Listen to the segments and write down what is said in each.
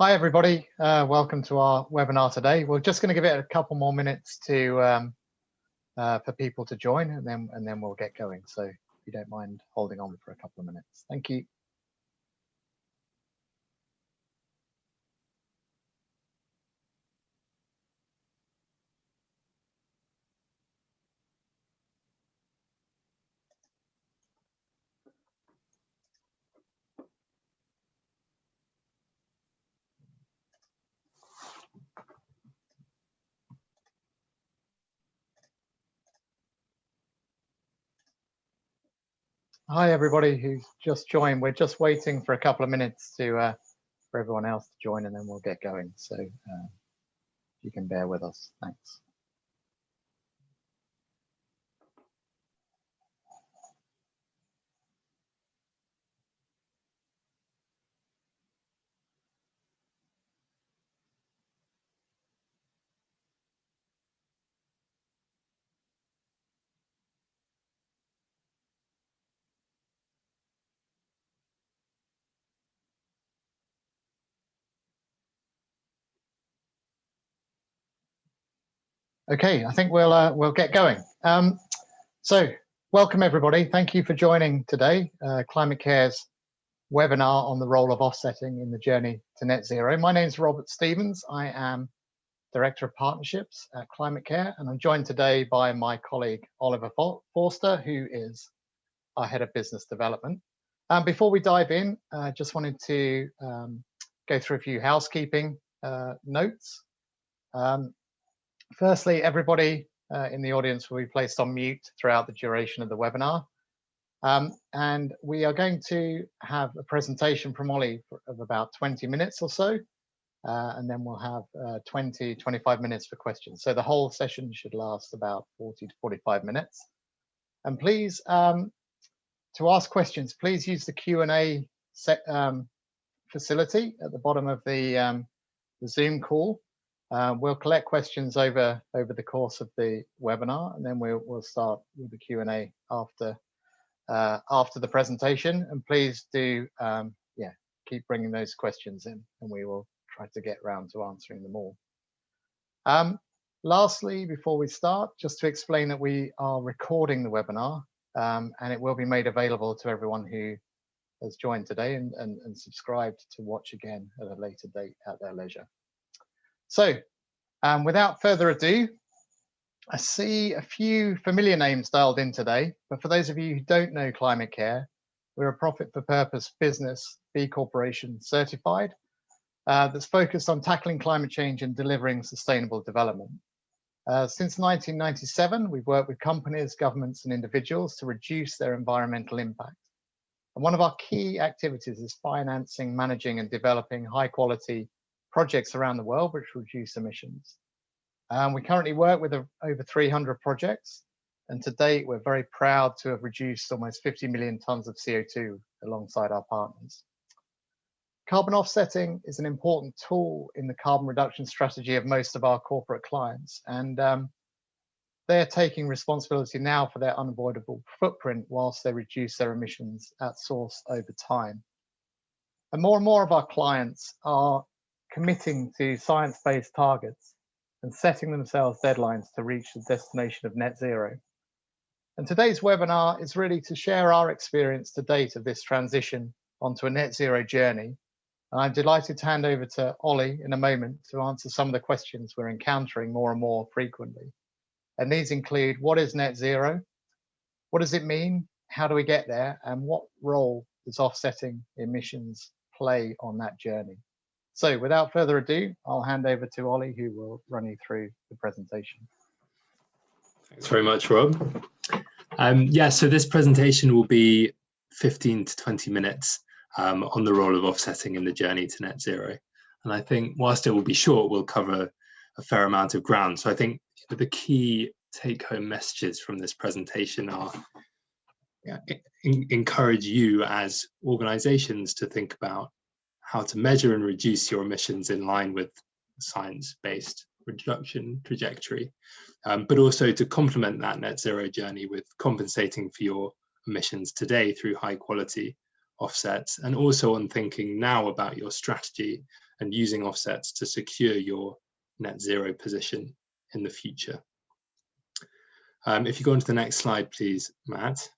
Hi everybody, welcome to our webinar today. We're just going to give it a couple more minutes to for people to join, and then we'll get going. So if you don't mind holding on for a couple of minutes, thank you. Hi everybody who's just joined. We're just waiting for a couple of minutes to for everyone else to join, and then we'll get going. So you can bear with us. Thanks. Okay, I think we'll get going. So welcome everybody. Thank you for joining today. ClimateCare's webinar on the role of offsetting in the journey to net zero. My name is Robert Stevens. I am Director of Partnerships at ClimateCare, and I'm joined today by my colleague Oliver Forster, who is our Head of Business Development. Before we dive in, I just wanted to go through a few housekeeping notes. Firstly, everybody in the audience will be placed on mute throughout the duration of the webinar. And we are going to have a presentation from Ollie of about 20 minutes or so, and then we'll have 20-25 minutes for questions. So the whole session should last about 40 to 45 minutes. And please, to ask questions, please use the Q&A facility at the bottom of the Zoom call. We'll collect questions over the course of the webinar, and then we'll start with the Q&A after the presentation. And please do keep bringing those questions in, and we will try to get round to answering them all. Lastly, before we start, just to explain that we are recording the webinar, and it will be made available to everyone who has joined today and subscribed to watch again at a later date at their leisure. So without further ado, I see a few familiar names dialed in today, but for those of you who don't know ClimateCare, we're a profit-for-purpose business, B Corporation certified, that's focused on tackling climate change and delivering sustainable development. Since 1997, we've worked with companies, governments, and individuals to reduce their environmental impact. And one of our key activities is financing, managing, and developing high-quality projects around the world which reduce emissions. We currently work with over 300 projects, and to date we're very proud to have reduced almost 50 million tons of CO2 alongside our partners. Carbon offsetting is an important tool in the carbon reduction strategy of most of our corporate clients, and they're taking responsibility now for their unavoidable footprint whilst they reduce their emissions at source over time. And more of our clients are committing to science-based targets and setting themselves deadlines to reach the destination of net zero. And today's webinar is really to share our experience to date of this transition onto a net zero journey. And I'm delighted to hand over to Ollie in a moment to answer some of the questions we're encountering more and more frequently. And these include, what is net zero? What does it mean? How do we get there? And what role does offsetting emissions play on that journey? So without further ado, I'll hand over to Ollie, who will run you through the presentation. Thanks very much, Rob. So this presentation will be 15 to 20 minutes on the role of offsetting in the journey to net zero. And I think whilst it will be short, we'll cover a fair amount of ground. So I think the key take-home messages from this presentation are encourage you as organizations to think about how to measure and reduce your emissions in line with science-based reduction trajectory, but also to complement that net zero journey with compensating for your emissions today through high quality offsets, and also on thinking now about your strategy and using offsets to secure your net zero position in the future. If you go on to the next slide, please, Matt.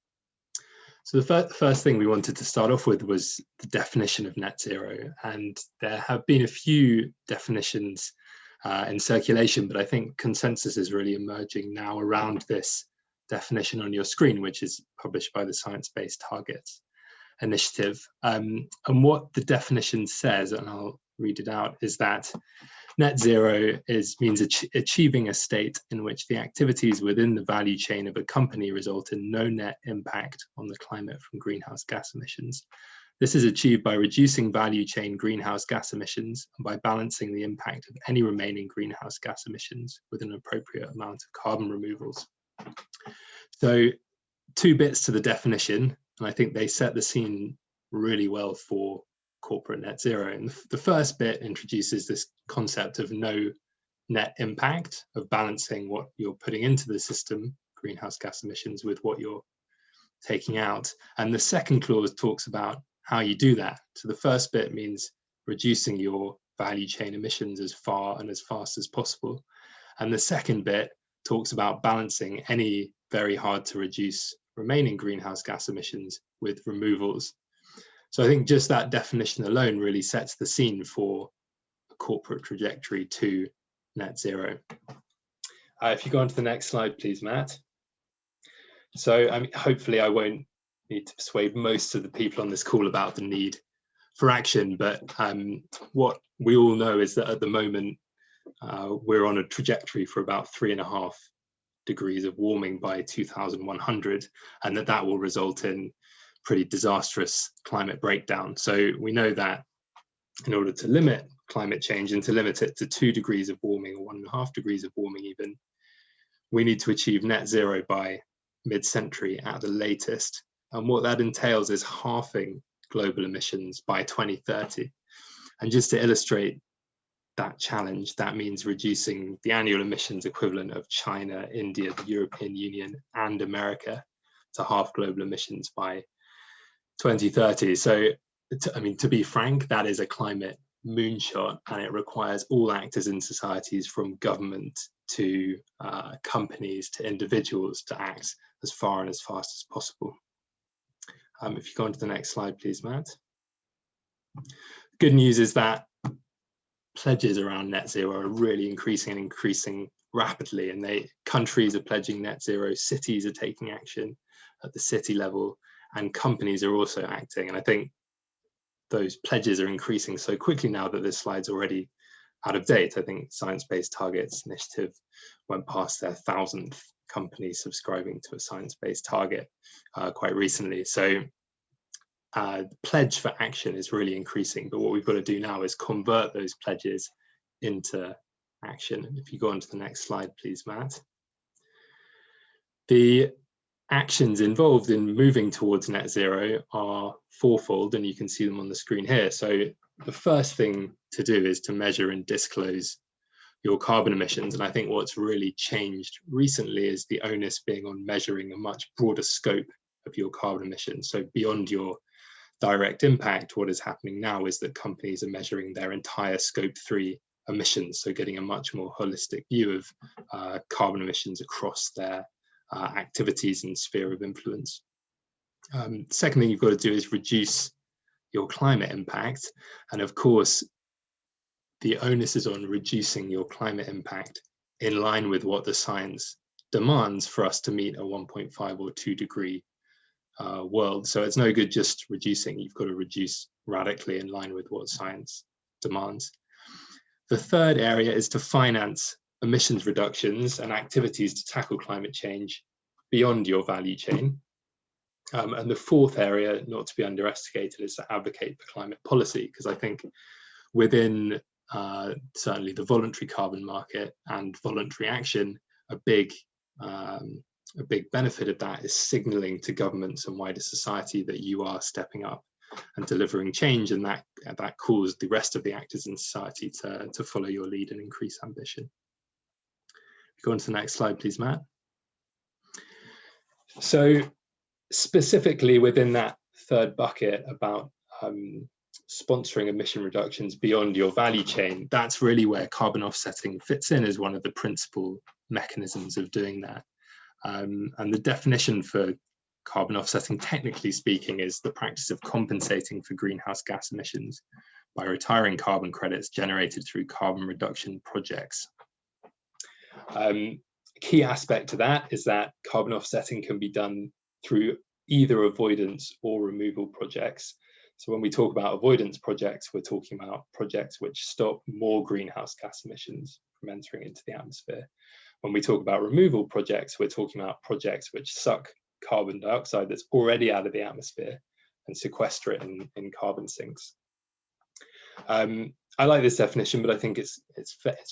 So the first thing we wanted to start off with was the definition of net zero. And there have been a few definitions in circulation, but I think consensus is really emerging now around this definition on your screen, which is published by the Science Based Targets Initiative. And what the definition says, and I'll read it out, is that net zero means achieving a state in which the activities within the value chain of a company result in no net impact on the climate from greenhouse gas emissions. This is achieved by reducing value chain greenhouse gas emissions and by balancing the impact of any remaining greenhouse gas emissions with an appropriate amount of carbon removals. So 2 bits to the definition, and I think they set the scene really well for corporate net zero. And the first bit introduces this concept of no net impact, of balancing what you're putting into the system, greenhouse gas emissions, with what you're taking out. And the second clause talks about how you do that. So the first bit means reducing your value chain emissions as far and as fast as possible. And the second bit talks about balancing any very hard to reduce remaining greenhouse gas emissions with removals. So I think just that definition alone really sets the scene for a corporate trajectory to net zero. If you go on to the next slide, please, Matt. So hopefully I won't need to persuade most of the people on this call about the need for action, but what we all know is that at the moment we're on a trajectory for about 3.5 degrees of warming by 2100, and that will result in pretty disastrous climate breakdown. So we know that in order to limit climate change and to limit it to 2 degrees of warming, or 1.5 degrees of warming even, we need to achieve net zero by mid-century at the latest. And what that entails is halving global emissions by 2030. And just to illustrate that challenge, that means reducing the annual emissions equivalent of China, India, the European Union, and America to half global emissions by 2030. So, to be frank, that is a climate moonshot, and it requires all actors in societies, from government to companies to individuals, to act as far and as fast as possible. If you go on to the next slide, please, Matt. Good news is that pledges around net zero are really increasing rapidly, and countries are pledging net zero, cities are taking action at the city level, and companies are also acting. And I think those pledges are increasing so quickly now that this slide's already out of date. I think Science Based Targets Initiative went past their 1,000th company subscribing to a science-based target quite recently. So pledge for action is really increasing, but what we've got to do now is convert those pledges into action. And if you go on to the next slide, please, Matt. The actions involved in moving towards net zero are fourfold, and you can see them on the screen here. So the first thing to do is to measure and disclose your carbon emissions. And I think what's really changed recently is the onus being on measuring a much broader scope of your carbon emissions. So beyond your direct impact, what is happening now is that companies are measuring their entire scope 3 emissions. So getting a much more holistic view of carbon emissions across their activities and sphere of influence. Second thing you've got to do is reduce your climate impact. And of course, the onus is on reducing your climate impact in line with what the science demands for us to meet a 1.5 or 2 degree world. So it's no good just reducing, you've got to reduce radically in line with what science demands. The third area is to finance emissions reductions and activities to tackle climate change beyond your value chain. And the fourth area, not to be underestimated, is to advocate for climate policy, because I think within certainly the voluntary carbon market and voluntary action, a big benefit of that is signaling to governments and wider society that you are stepping up and delivering change, and that calls the rest of the actors in society to follow your lead and increase ambition. Go on to the next slide, please, Matt. So specifically within that third bucket about sponsoring emission reductions beyond your value chain, that's really where carbon offsetting fits in as one of the principal mechanisms of doing that. And the definition for carbon offsetting, technically speaking, is the practice of compensating for greenhouse gas emissions by retiring carbon credits generated through carbon reduction projects. A key aspect to that is that carbon offsetting can be done through either avoidance or removal projects. So when we talk about avoidance projects, we're talking about projects which stop more greenhouse gas emissions from entering into the atmosphere. When we talk about removal projects, we're talking about projects which suck carbon dioxide that's already out of the atmosphere and sequester it in carbon sinks. I like this definition, but I think it's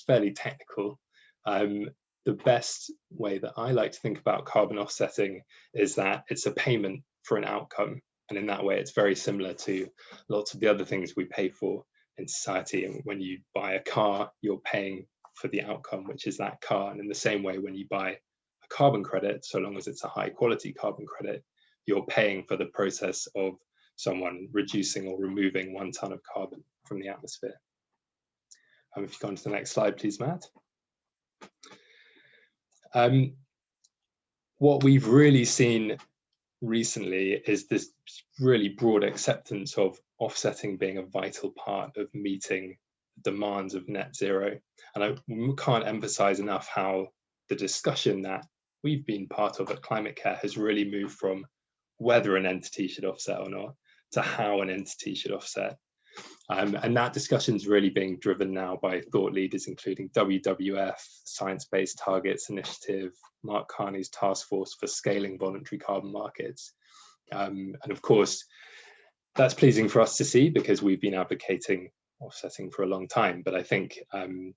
fairly technical. The best way that I like to think about carbon offsetting is that it's a payment for an outcome. And in that way, it's very similar to lots of the other things we pay for in society. And when you buy a car, you're paying for the outcome, which is that car. And in the same way, when you buy a carbon credit, so long as it's a high quality carbon credit, you're paying for the process of someone reducing or removing 1 ton of carbon from the atmosphere. If you go on to the next slide, please, Matt. What we've really seen recently is this really broad acceptance of offsetting being a vital part of meeting the demands of net zero. And I can't emphasize enough how the discussion that we've been part of at ClimateCare has really moved from whether an entity should offset or not to how an entity should offset. And that discussion is really being driven now by thought leaders, including WWF, Science Based Targets Initiative, Mark Carney's Task Force for Scaling Voluntary Carbon Markets. And of course, that's pleasing for us to see because we've been advocating offsetting for a long time. But I think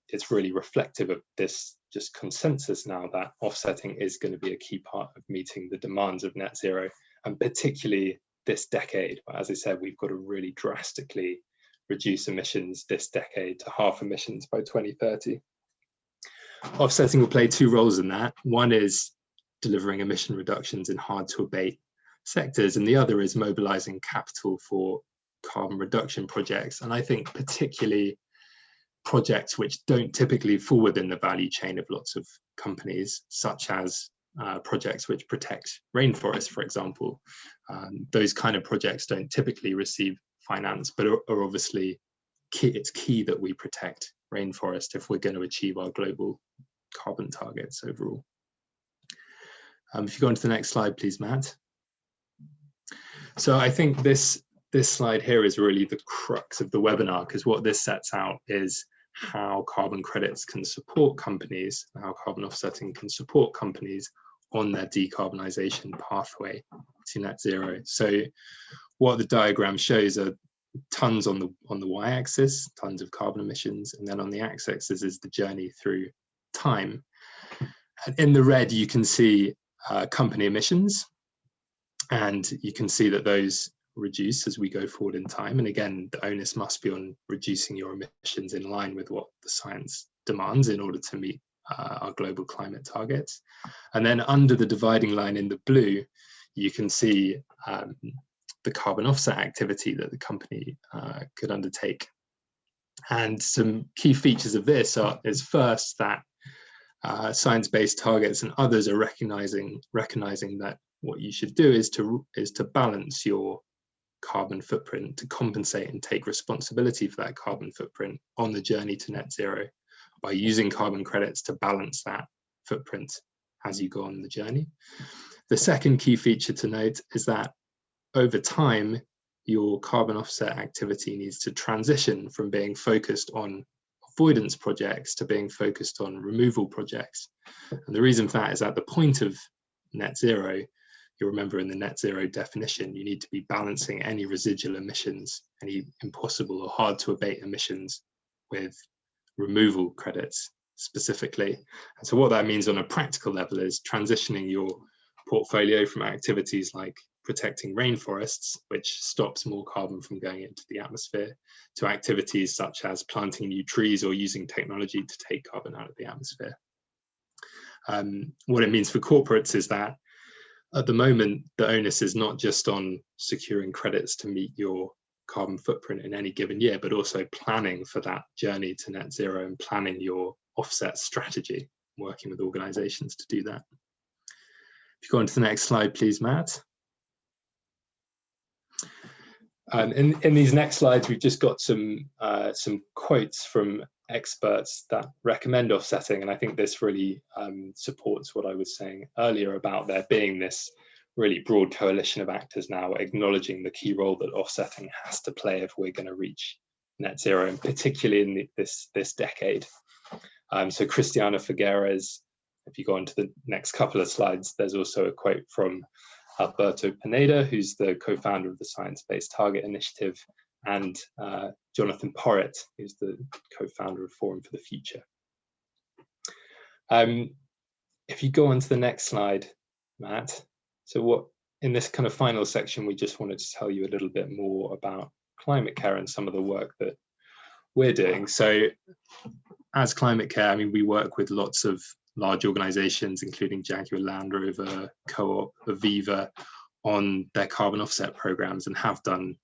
it's really reflective of this just consensus now that offsetting is going to be a key part of meeting the demands of net zero, and particularly this decade. As I said, we've got to really drastically reduce emissions this decade to half emissions by 2030. Offsetting will play 2 roles in that. One is delivering emission reductions in hard to abate sectors, and the other is mobilizing capital for carbon reduction projects. And I think particularly projects which don't typically fall within the value chain of lots of companies, such as projects which protect rainforests, for example. Those kind of projects don't typically receive finance, but are obviously key. It's key that we protect rainforest if we're going to achieve our global carbon targets overall. If you go on to the next slide, please, Matt. So I think this slide here is really the crux of the webinar, because what this sets out is how carbon credits can support companies, how carbon offsetting can support companies on their decarbonisation pathway to net zero. So what the diagram shows are tons on the y-axis, tons of carbon emissions, and then on the x-axis is the journey through time. And in the red, you can see company emissions, and you can see that those reduce as we go forward in time. And again, the onus must be on reducing your emissions in line with what the science demands in order to meet our global climate targets. And then under the dividing line in the blue, you can see the carbon offset activity that the company could undertake. And some key features of this is first that science-based targets and others are recognizing that what you should do is to balance your carbon footprint, to compensate and take responsibility for that carbon footprint on the journey to net zero by using carbon credits to balance that footprint as you go on the journey. The second key feature to note is that over time, your carbon offset activity needs to transition from being focused on avoidance projects to being focused on removal projects. And the reason for that is at the point of net zero, you remember in the net zero definition, you need to be balancing any residual emissions, any impossible or hard to abate emissions with removal credits specifically. And so what that means on a practical level is transitioning your portfolio from activities like protecting rainforests, which stops more carbon from going into the atmosphere, to activities such as planting new trees or using technology to take carbon out of the atmosphere. What it means for corporates is that at the moment, the onus is not just on securing credits to meet your carbon footprint in any given year, but also planning for that journey to net zero and planning your offset strategy, working with organizations to do that. If you go on to the next slide, please, Matt. In these next slides, we've just got some quotes from experts that recommend offsetting, and I think this really supports what I was saying earlier about there being this really broad coalition of actors now acknowledging the key role that offsetting has to play if we're going to reach net zero, and particularly in this decade. So Cristiana Figueres, if you go on to the next couple of slides, there's also a quote from Alberto Pineda, who's the co-founder of the Science Based Target Initiative, and Jonathan Porritt, who's the co-founder of Forum for the Future. If you go on to the next slide, Matt. So what, in this kind of final section, we just wanted to tell you a little bit more about ClimateCare and some of the work that we're doing. So as ClimateCare, I mean, we work with lots of large organizations, including Jaguar Land Rover, Co-op, Aviva, on their carbon offset programs, and have done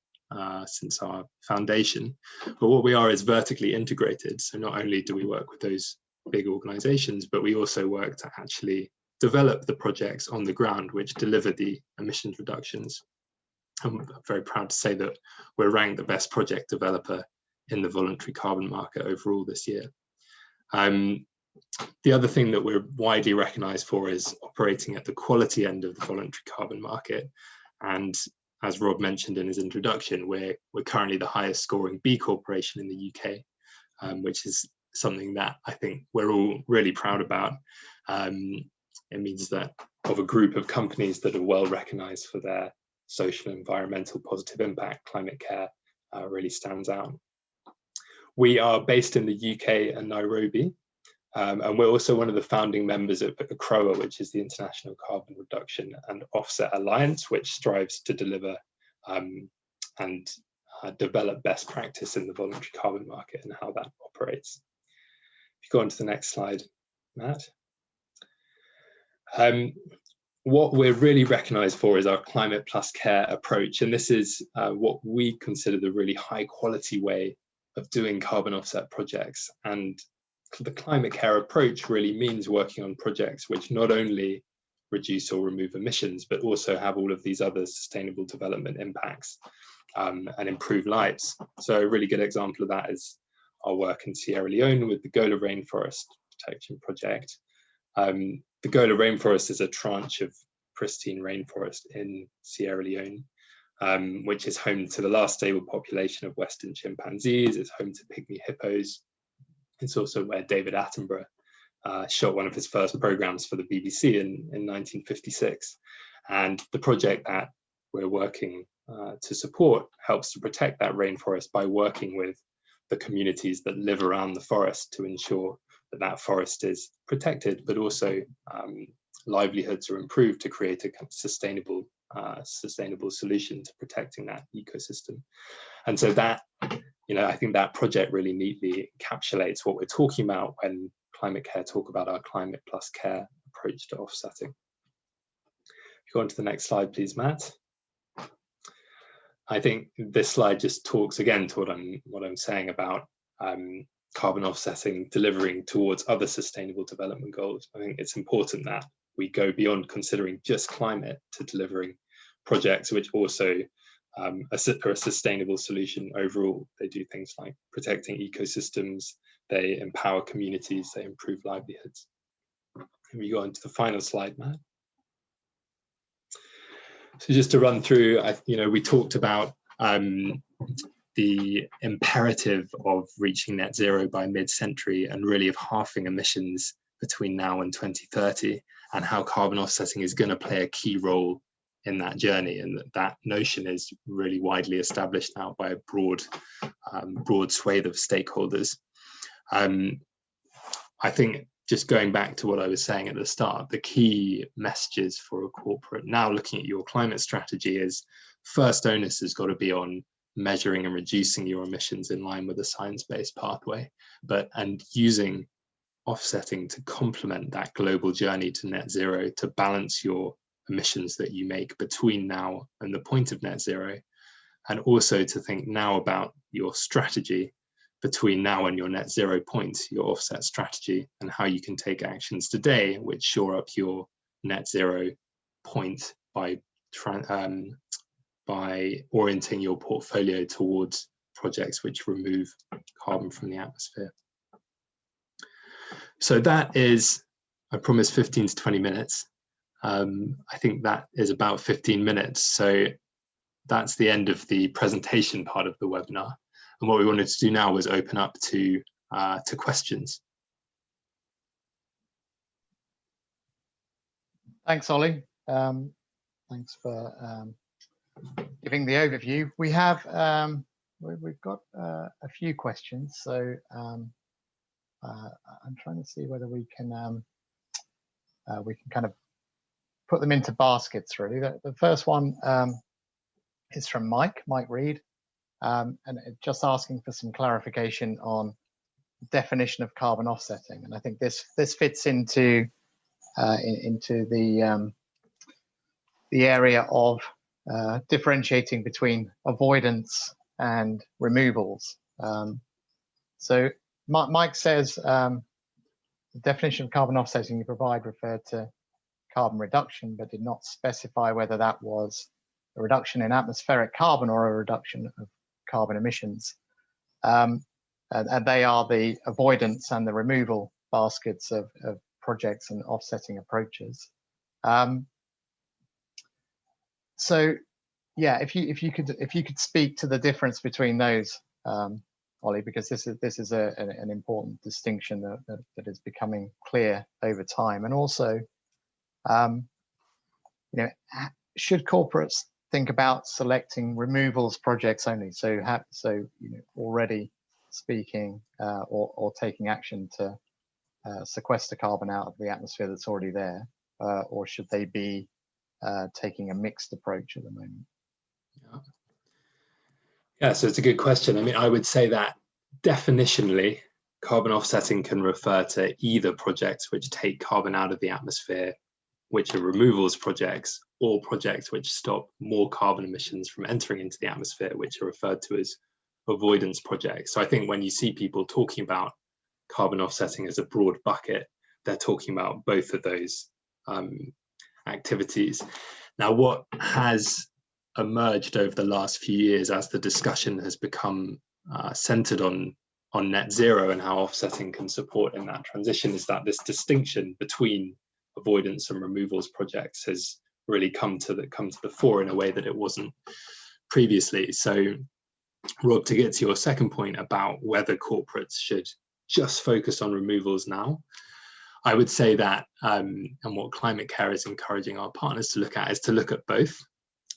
since our foundation. But what we are is vertically integrated. So not only do we work with those big organizations, but we also work to actually develop the projects on the ground which deliver the emissions reductions. I'm very proud to say that we're ranked the best project developer in the voluntary carbon market overall this year. The other thing that we're widely recognized for is operating at the quality end of the voluntary carbon market. And as Rob mentioned in his introduction, we're currently the highest scoring B Corporation in the UK, which is something that I think we're all really proud about. It means that of a group of companies that are well recognized for their social and environmental positive impact, ClimateCare really stands out. We are based in the UK and Nairobi, and we're also one of the founding members of CROA, which is the International Carbon Reduction and Offset Alliance, which strives to deliver and develop best practice in the voluntary carbon market and how that operates. If you go on to the next slide, Matt. What we're really recognized for is our Climate Plus Care approach, and this is what we consider the really high quality way of doing carbon offset projects. And the Climate Care approach really means working on projects which not only reduce or remove emissions, but also have all of these other sustainable development impacts and improve lives. So a really good example of that is our work in Sierra Leone with the Gola Rainforest Protection Project. The Gola Rainforest is a tranche of pristine rainforest in Sierra Leone, which is home to the last stable population of Western chimpanzees. It's home to pygmy hippos. It's also where David Attenborough shot one of his first programs for the BBC in 1956. And the project that we're working to support helps to protect that rainforest by working with the communities that live around the forest to ensure that that forest is protected, but also livelihoods are improved to create a sustainable solution to protecting that ecosystem. And so that, I think that project really neatly encapsulates what we're talking about when ClimateCare talk about our Climate Plus Care approach to offsetting. If you go on to the next slide, please, Matt. I think this slide just talks again to what I'm saying about carbon offsetting, delivering towards other sustainable development goals. I think it's important that we go beyond considering just climate to delivering projects which also are a sustainable solution overall. They do things like protecting ecosystems, they empower communities, they improve livelihoods. And we go on to the final slide, Matt. So just to run through, we talked about the imperative of reaching net zero by mid-century and really of halving emissions between now and 2030, and how carbon offsetting is going to play a key role in that journey. And that notion is really widely established now by a broad swathe of stakeholders. I think just going back to what I was saying at the start, the key messages for a corporate now looking at your climate strategy is first onus has got to be on measuring and reducing your emissions in line with a science-based pathway, and using offsetting to complement that global journey to net zero, to balance your emissions that you make between now and the point of net zero, and also to think now about your strategy between now and your net zero point, your offset strategy, and how you can take actions today which shore up your net zero point by orienting your portfolio towards projects which remove carbon from the atmosphere. So that is, I promised 15 to 20 minutes. I think that is about 15 minutes. So that's the end of the presentation part of the webinar. And what we wanted to do now was open up to questions. Thanks, Ollie. Thanks for giving the overview. We have we've got a few questions, so I'm trying to see whether we can kind of put them into baskets. Really, the first one is from Mike Reed, and just asking for some clarification on definition of carbon offsetting, and I think this fits into the area of differentiating between avoidance and removals. So Mike says the definition of carbon offsetting you provide referred to carbon reduction, but did not specify whether that was a reduction in atmospheric carbon or a reduction of carbon emissions. And they are the avoidance and the removal baskets of projects and offsetting approaches. So yeah, if you could speak to the difference between those, Ollie, because this is an important distinction that is becoming clear over time, and also, should corporates think about selecting removals projects only? So already speaking or taking action to sequester carbon out of the atmosphere that's already there, or should they be taking a mixed approach at the moment? Yeah, so it's a good question. I mean, I would say that definitionally, carbon offsetting can refer to either projects which take carbon out of the atmosphere, which are removals projects, or projects which stop more carbon emissions from entering into the atmosphere, which are referred to as avoidance projects. So I think when you see people talking about carbon offsetting as a broad bucket, they're talking about both of those activities. Now, what has emerged over the last few years as the discussion has become centered on net zero and how offsetting can support in that transition is that this distinction between avoidance and removals projects has really come to the fore in a way that it wasn't previously. So Rob, to get to your second point about whether corporates should just focus on removals now, I would say that and what ClimateCare is encouraging our partners to look at is to look at both.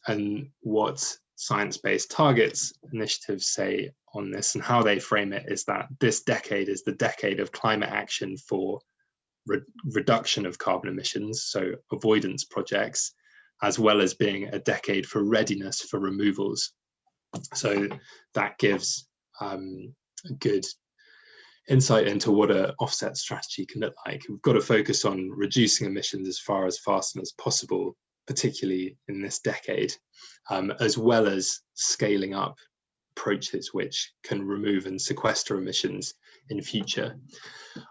And what science-based targets initiatives say on this and how they frame it is that this decade is the decade of climate action for reduction of carbon emissions, so avoidance projects, as well as being a decade for readiness for removals. So that gives a good insight into what an offset strategy can look like. We've got to focus on reducing emissions as fast and as possible, particularly in this decade, as well as scaling up approaches which can remove and sequester emissions in future.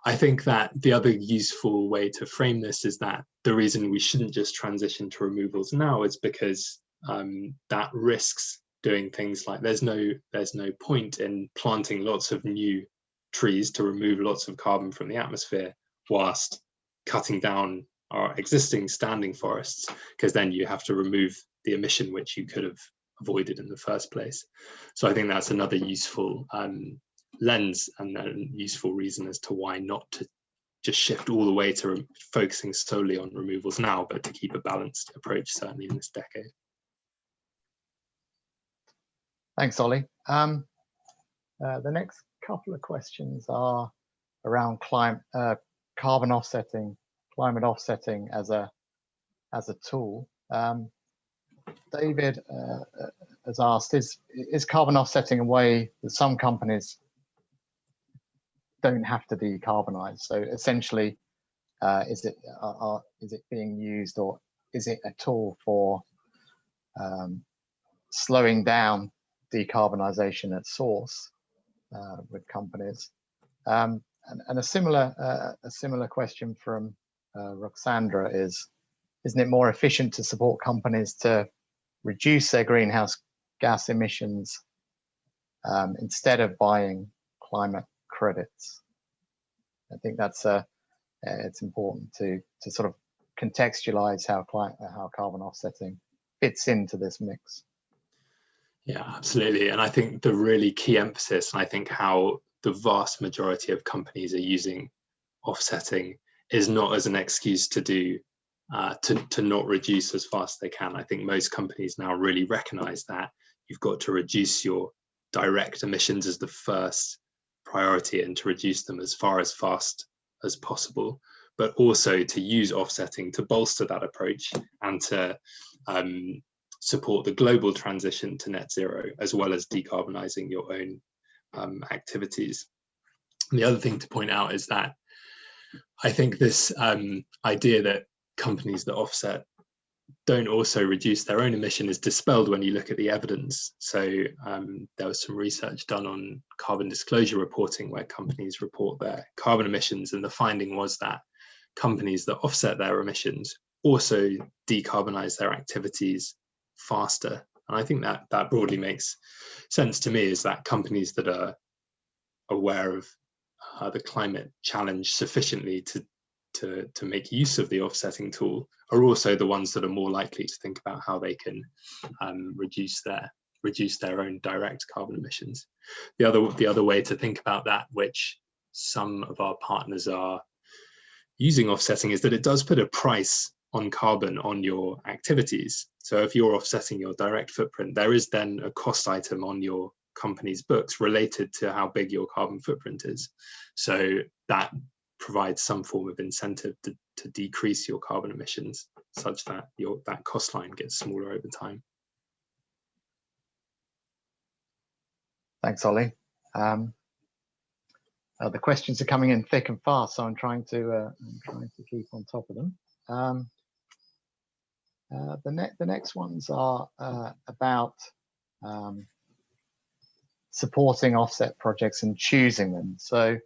I think that the other useful way to frame this is that the reason we shouldn't just transition to removals now is because that risks doing things like there's no point in planting lots of new trees to remove lots of carbon from the atmosphere whilst cutting down our existing standing forests, because then you have to remove the emission which you could have avoided in the first place. So I think that's another useful lens and a useful reason as to why not to just shift all the way to focusing solely on removals now, but to keep a balanced approach certainly in this decade. Thanks, Ollie. The next couple of questions are around carbon offsetting, climate offsetting as a tool. David has asked, is carbon offsetting a way that some companies don't have to decarbonize? So essentially, is it being used, or is it a tool for slowing down decarbonisation at source with companies. And a similar question from Roxandra is, isn't it more efficient to support companies to reduce their greenhouse gas emissions instead of buying climate credits? I think that's it's important to sort of contextualize how carbon offsetting fits into this mix. Yeah, absolutely. And I think the really key emphasis, and I think how the vast majority of companies are using offsetting, is not as an excuse to do to not reduce as fast as they can. I think most companies now really recognize that you've got to reduce your direct emissions as the first priority, and to reduce them as fast as possible, but also to use offsetting to bolster that approach and to support the global transition to net zero, as well as decarbonising your own activities. And the other thing to point out is that I think this idea that companies that offset don't also reduce their own emission is dispelled when you look at the evidence. So there was some research done on carbon disclosure reporting where companies report their carbon emissions, and the finding was that companies that offset their emissions also decarbonize their activities faster. And I think that broadly makes sense to me, is that companies that are aware of the climate challenge sufficiently to make use of the offsetting tool are also the ones that are more likely to think about how they can reduce their own direct carbon emissions. The other way to think about that, which some of our partners are using offsetting, is that it does put a price on carbon on your activities. So if you're offsetting your direct footprint, there is then a cost item on your company's books related to how big your carbon footprint is. So that provides some form of incentive to decrease your carbon emissions, such that that cost line gets smaller over time. Thanks, Ollie. The questions are coming in thick and fast, so I'm trying to keep on top of them. The next ones are about supporting offset projects and choosing them. So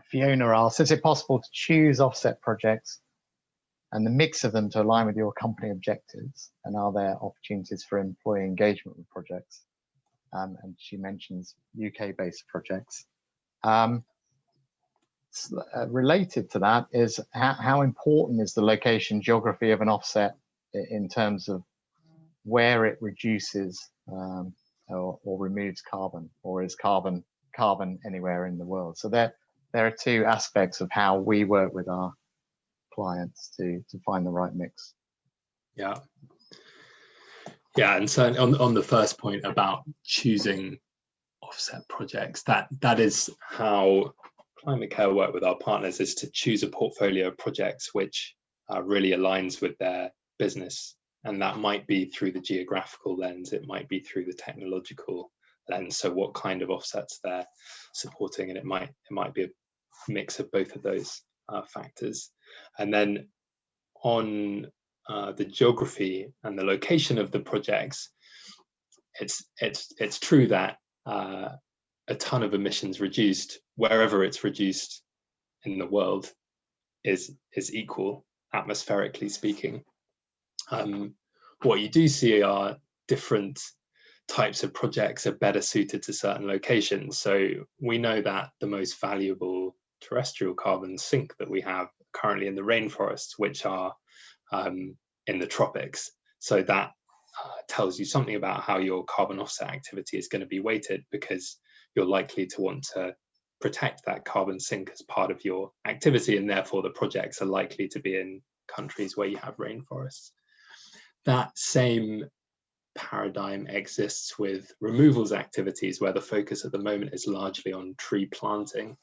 Fiona asks, is it possible to choose offset projects and the mix of them to align with your company objectives? And are there opportunities for employee engagement with projects? And she mentions UK-based projects. Related to that is how important is the location geography of an offset in terms of where it reduces or removes carbon, or is carbon anywhere in the world? So there are two aspects of how we work with our clients to find the right mix. Yeah, and so on the first point about choosing offset projects, that is how ClimateCare work with our partners, is to choose a portfolio of projects which really aligns with their business. And that might be through the geographical lens, it might be through the technological lens. So what kind of offsets they're supporting, and it might be a mix of both of those factors. And then on the geography and the location of the projects, it's true that a ton of emissions reduced wherever it's reduced in the world is equal, atmospherically speaking. What you do see are different types of projects are better suited to certain locations. So we know that the most valuable terrestrial carbon sink that we have currently in the rainforests, which are in the tropics. So that tells you something about how your carbon offset activity is going to be weighted, because you're likely to want to protect that carbon sink as part of your activity, and therefore the projects are likely to be in countries where you have rainforests. That same paradigm exists with removals activities, where the focus at the moment is largely on tree planting.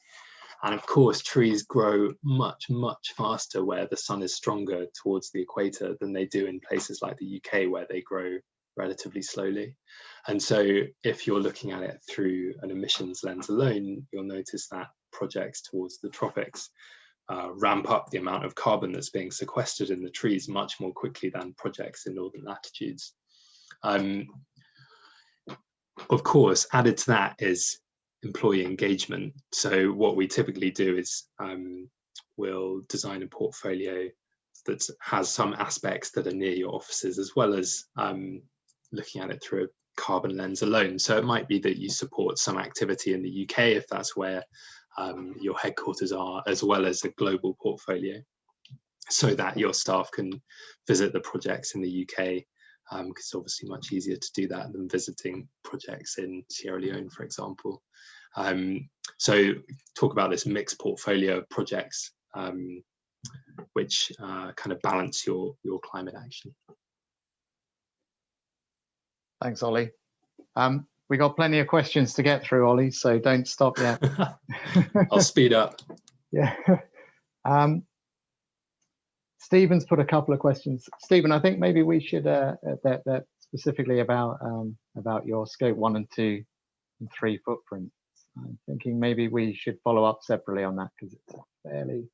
And of course, trees grow much, much faster where the sun is stronger towards the equator than they do in places like the UK, where they grow relatively slowly. And so if you're looking at it through an emissions lens alone, you'll notice that projects towards the tropics ramp up the amount of carbon that's being sequestered in the trees much more quickly than projects in northern latitudes. Of course, added to that is employee engagement. So what we typically do is we'll design a portfolio that has some aspects that are near your offices, as well as looking at it through a carbon lens alone. So it might be that you support some activity in the UK, if that's where your headquarters are, as well as a global portfolio, so that your staff can visit the projects in the UK, because it's obviously much easier to do that than visiting projects in Sierra Leone, for example. So talk about this mixed portfolio of projects, which kind of balance your climate action. Thanks, Ollie. We got plenty of questions to get through, Ollie, so don't stop yet. I'll speed up. Yeah. Stephen's put a couple of questions. Stephen, I think maybe we should that specifically about your scope 1 and 2 and 3 footprint. I'm thinking maybe we should follow up separately on that, because it's fairly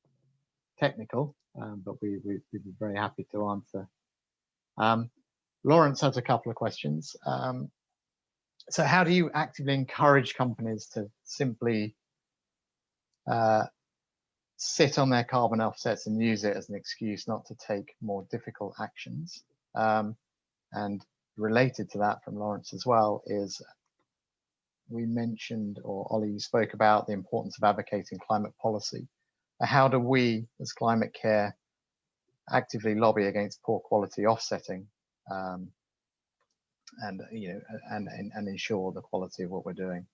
technical, but we'd be very happy to answer. Lawrence has a couple of questions. So how do you actively encourage companies to simply sit on their carbon offsets and use it as an excuse not to take more difficult actions? And related to that from Lawrence as well is, we mentioned, or Ollie, you spoke about the importance of advocating climate policy. How do we as ClimateCare actively lobby against poor quality offsetting, and ensure the quality of what we're doing?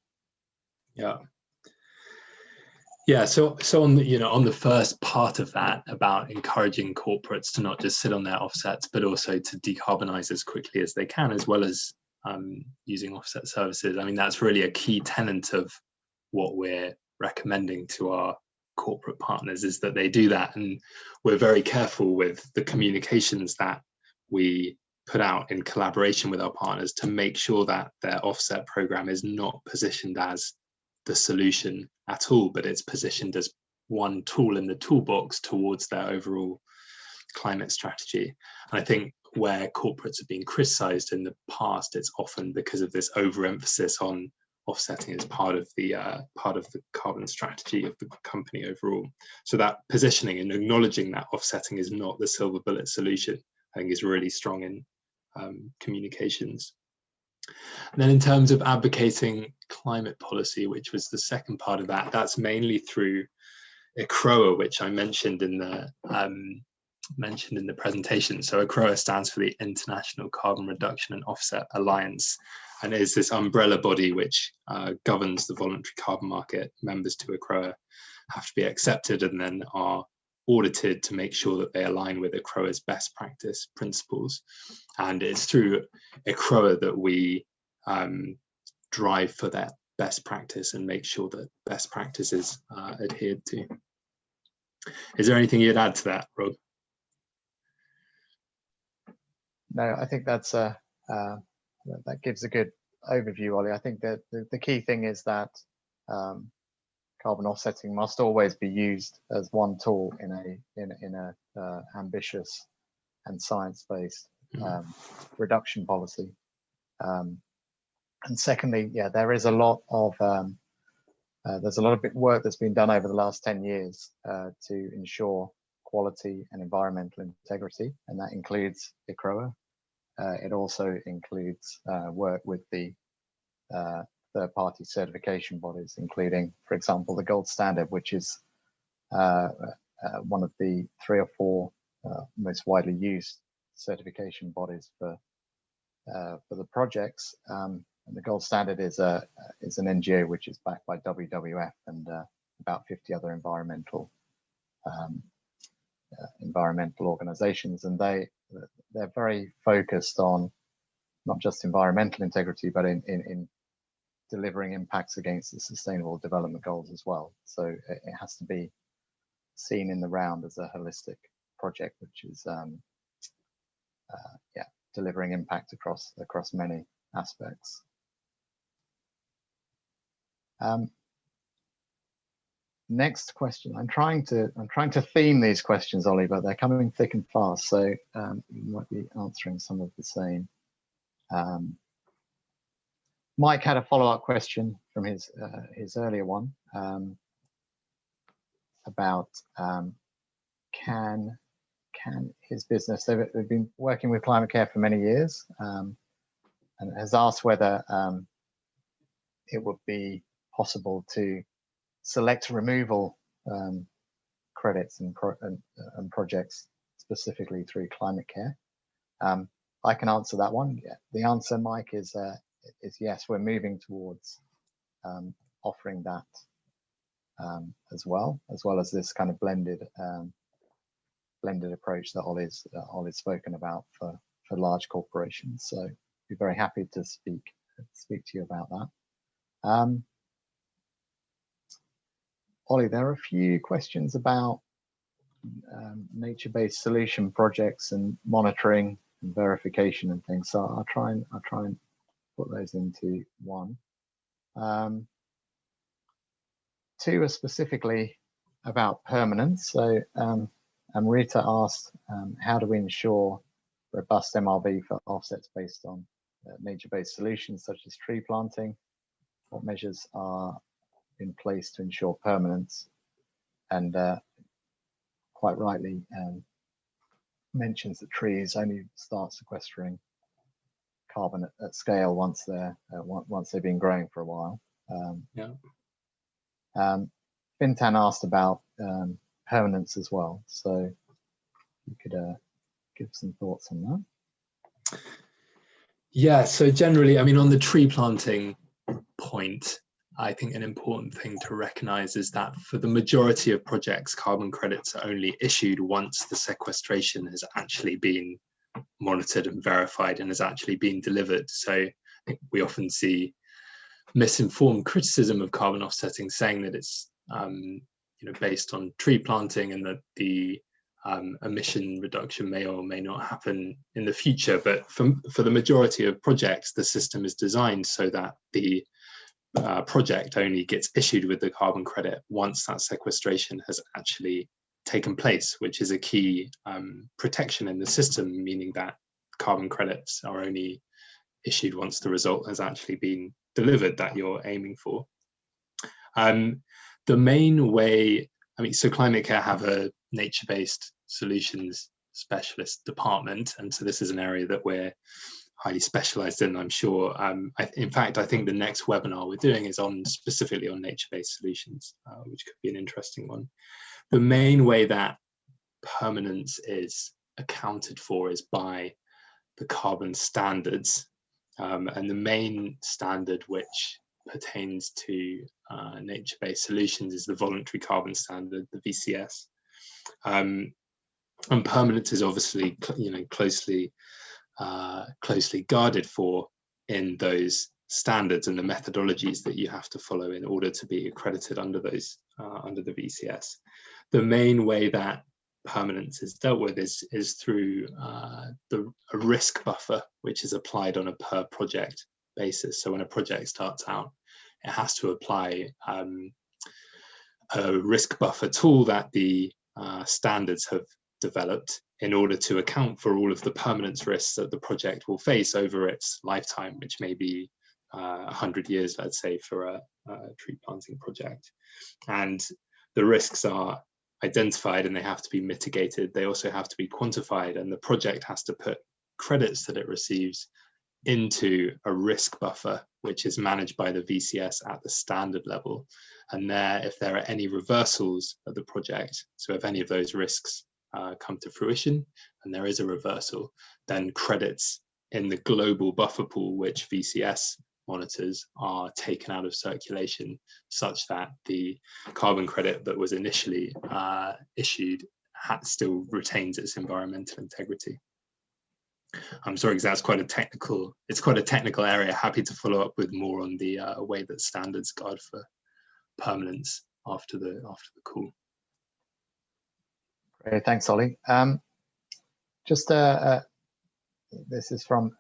Yeah, so on the, on the first part of that, about encouraging corporates to not just sit on their offsets, but also to decarbonize as quickly as they can, as well as using offset services. I mean, that's really a key tenet of what we're recommending to our corporate partners, is that they do that. And we're very careful with the communications that we put out in collaboration with our partners to make sure that their offset program is not positioned as the solution at all, but it's positioned as one tool in the toolbox towards their overall climate strategy. And I think where corporates have been criticized in the past, it's often because of this overemphasis on offsetting as part of the carbon strategy of the company overall. So that positioning and acknowledging that offsetting is not the silver bullet solution, I think, is really strong in communications. And then in terms of advocating climate policy, which was the second part of that, that's mainly through ICROA, which I mentioned in the presentation. So ICROA stands for the International Carbon Reduction and Offset Alliance, and is this umbrella body which governs the voluntary carbon market. Members to ICROA have to be accepted and then are audited to make sure that they align with ICROA's best practice principles. And it's through ICROA that we drive for that best practice and make sure that best practice is adhered to. Is there anything you'd add to that, Rob? No, I think that's that gives a good overview, Ollie. I think that the key thing is that carbon offsetting must always be used as one tool in a ambitious and science-based reduction policy. And secondly, yeah, there is a lot of there's a lot of work that's been done over the last 10 years to ensure quality and environmental integrity, and that includes ICROA. It also includes work with the third-party certification bodies, including, for example, the gold standard, which is one of the 3 or 4 most widely used certification bodies for the projects. And the gold standard is an NGO which is backed by WWF and about 50 other environmental organizations, and they're very focused on not just environmental integrity, but in delivering impacts against the Sustainable Development Goals as well. So it has to be seen in the round as a holistic project, which is delivering impact across many aspects. Next question. I'm trying to theme these questions, Ollie, but they're coming thick and fast, so you might be answering some of the same. Mike had a follow-up question from his earlier one about can his business, they've been working with ClimateCare for many years, and has asked whether it would be possible to select removal credits and projects specifically through ClimateCare. I can answer that one. Yeah. The answer, Mike, is yes. We're moving towards offering that as well as this kind of blended approach that Ollie's spoken about for large corporations. So be very happy to speak to you about that. Ollie, there are a few questions about nature-based solution projects and monitoring and verification and things. So I'll try and put those into one. Two are specifically about permanence. So Amrita asked, how do we ensure robust MRV for offsets based on nature-based solutions such as tree planting? What measures are in place to ensure permanence? And quite rightly mentions that trees only start sequestering carbon at scale once they've been growing for a while. Fintan asked about permanence as well, so you could give some thoughts on that. Yeah, so generally, I mean, on the tree planting point, I think an important thing to recognize is that for the majority of projects, carbon credits are only issued once the sequestration has actually been monitored and verified and has actually been delivered. So I think we often see misinformed criticism of carbon offsetting, saying that it's based on tree planting and that the emission reduction may or may not happen in the future. But for the majority of projects, the system is designed so that the project only gets issued with the carbon credit once that sequestration has actually taken place, which is a key protection in the system, meaning that carbon credits are only issued once the result has actually been delivered that you're aiming for. The main way, I mean, so ClimateCare have a nature-based solutions specialist department, and so this is an area that we're highly specialized in, I'm sure. In fact, I think the next webinar we're doing is specifically on nature-based solutions, which could be an interesting one. The main way that permanence is accounted for is by the carbon standards, and the main standard which pertains to nature-based solutions is the Voluntary Carbon Standard, the VCS. And permanence is obviously, closely guarded for in those standards and the methodologies that you have to follow in order to be accredited under those under the VCS. The main way that permanence is dealt with is through a risk buffer, which is applied on a per project basis. So when a project starts out, it has to apply a risk buffer tool that the standards have developed in order to account for all of the permanence risks that the project will face over its lifetime, which may be 100 years, let's say, for a tree planting project. And the risks are identified and they have to be mitigated. They also have to be quantified, and the project has to put credits that it receives into a risk buffer, which is managed by the VCS at the standard level. And there, if there are any reversals of the project, so if any of those risks come to fruition and there is a reversal, then credits in the global buffer pool, which VCS monitors, are taken out of circulation, such that the carbon credit that was initially issued still retains its environmental integrity. I'm sorry, because that's quite a technical, it's quite a technical area. Happy to follow up with more on the way that standards guard for permanence after the call. Great, thanks, Ollie. Just this is from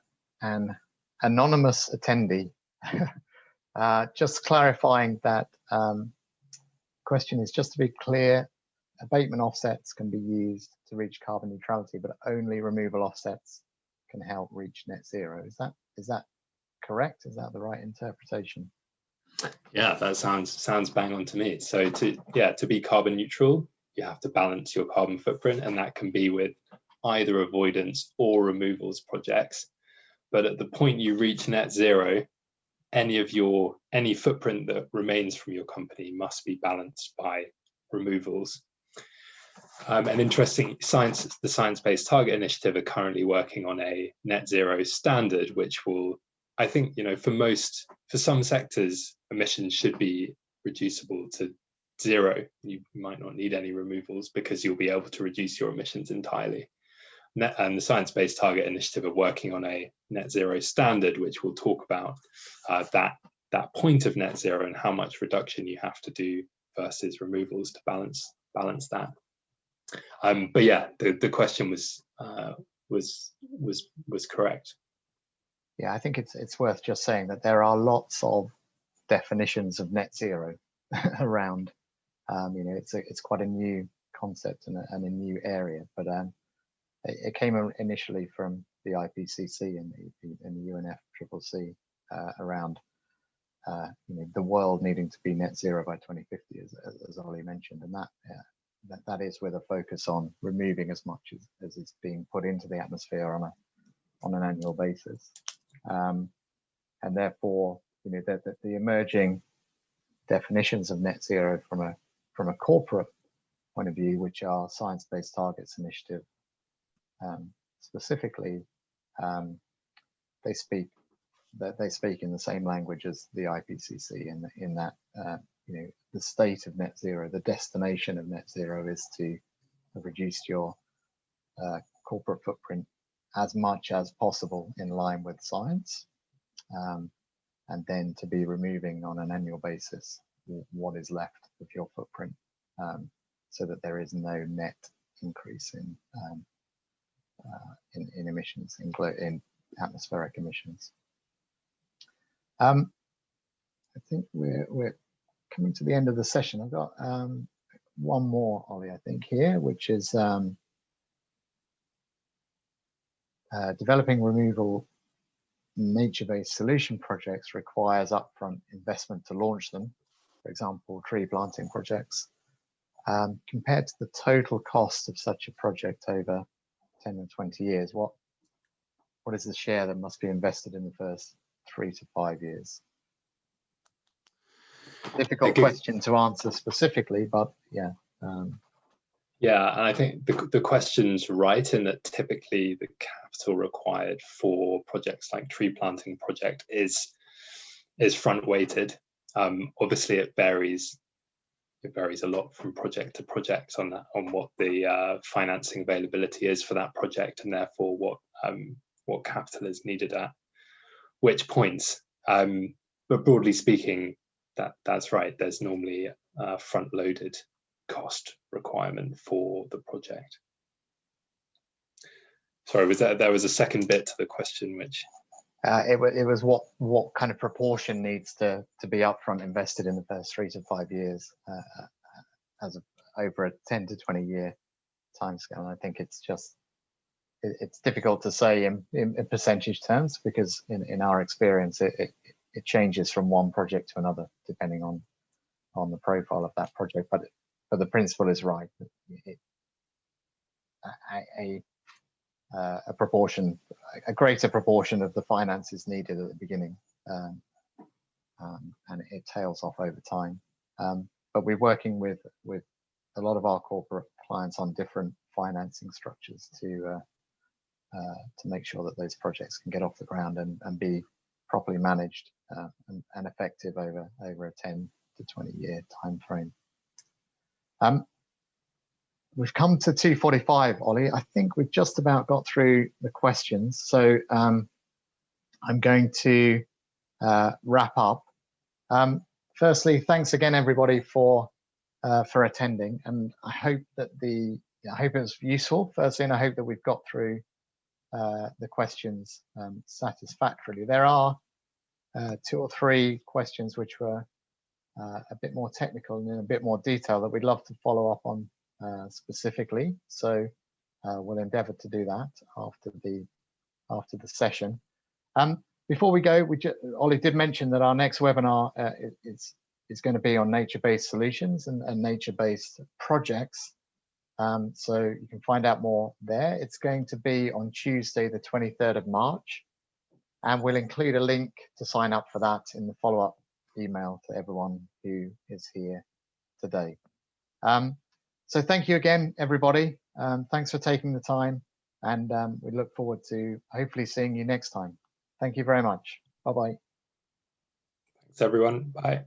an anonymous attendee. Just clarifying that question is, just to be clear, abatement offsets can be used to reach carbon neutrality, but only removal offsets can help reach net zero. Is that correct? Is that the right interpretation? Yeah, that sounds bang on to me. So to be carbon neutral, you have to balance your carbon footprint, and that can be with either avoidance or removals projects. But at the point you reach net zero, any footprint that remains from your company must be balanced by removals. And interesting, the Science-Based Target Initiative are currently working on a net zero standard, which will, I think, for some sectors, emissions should be reducible to zero. You might not need any removals because you'll be able to reduce your emissions entirely. And the Science-Based Target Initiative are working on a net zero standard, which will talk about that point of net zero and how much reduction you have to do versus removals to balance that. But yeah, the question was correct. Yeah, I think it's worth just saying that there are lots of definitions of net zero around. It's quite a new concept and a new area, but it came initially from the IPCC and the UNFCCC around the world needing to be net zero by 2050, as Ollie mentioned, and that is with a focus on removing as much as is being put into the atmosphere on an annual basis, and therefore the emerging definitions of net zero from a corporate point of view, which are Science-Based Targets Initiative specifically, they speak in the same language as the IPCC in that the state of net zero, the destination of net zero, is to reduce your corporate footprint as much as possible in line with science, and then to be removing on an annual basis what is left of your footprint, so that there is no net increase in emissions, in atmospheric emissions. I think we're coming to the end of the session. I've got one more, Ollie, I think, here, which is developing removal nature-based solution projects requires upfront investment to launch them. For example, tree planting projects. Compared to the total cost of such a project over 10 and 20 years, what is the share that must be invested in the first 3 to 5 years? Difficult question to answer specifically, but yeah. Yeah, and I think the question's right in that typically the capital required for projects like tree planting project is front weighted. Obviously, it varies a lot from project to project on what the financing availability is for that project, and therefore what capital is needed at which points. But broadly speaking, that's right. There's normally a front-loaded cost requirement for the project. Sorry, there was a second bit to the question, which it was what kind of proportion needs to be upfront invested in the first 3 to 5 years over a 10 to 20 year timescale. I think it's difficult to say in percentage terms, because in our experience it changes from one project to another depending on the profile of that project. But the principle is right. A greater proportion of the finance is needed at the beginning, and it tails off over time. But we're working with a lot of our corporate clients on different financing structures to make sure that those projects can get off the ground and be properly managed and effective over a 10 to 20 year time frame. We've come to 2:45, Ollie. I think we've just about got through the questions, so I'm going to wrap up. Firstly, thanks again, everybody, for attending, and I hope it was useful. Firstly, and I hope that we've got through the questions satisfactorily. There are 2 or 3 questions which were a bit more technical and in a bit more detail that we'd love to follow up on specifically. So we'll endeavour to do that after the session. Before we go, Ollie did mention that our next webinar is going to be on nature-based solutions and nature-based projects. So you can find out more there. It's going to be on Tuesday, the 23rd of March, and we'll include a link to sign up for that in the follow-up email to everyone who is here today. So thank you again, everybody. Thanks for taking the time, and we look forward to hopefully seeing you next time. Thank you very much. Bye-bye. Thanks, everyone. Bye.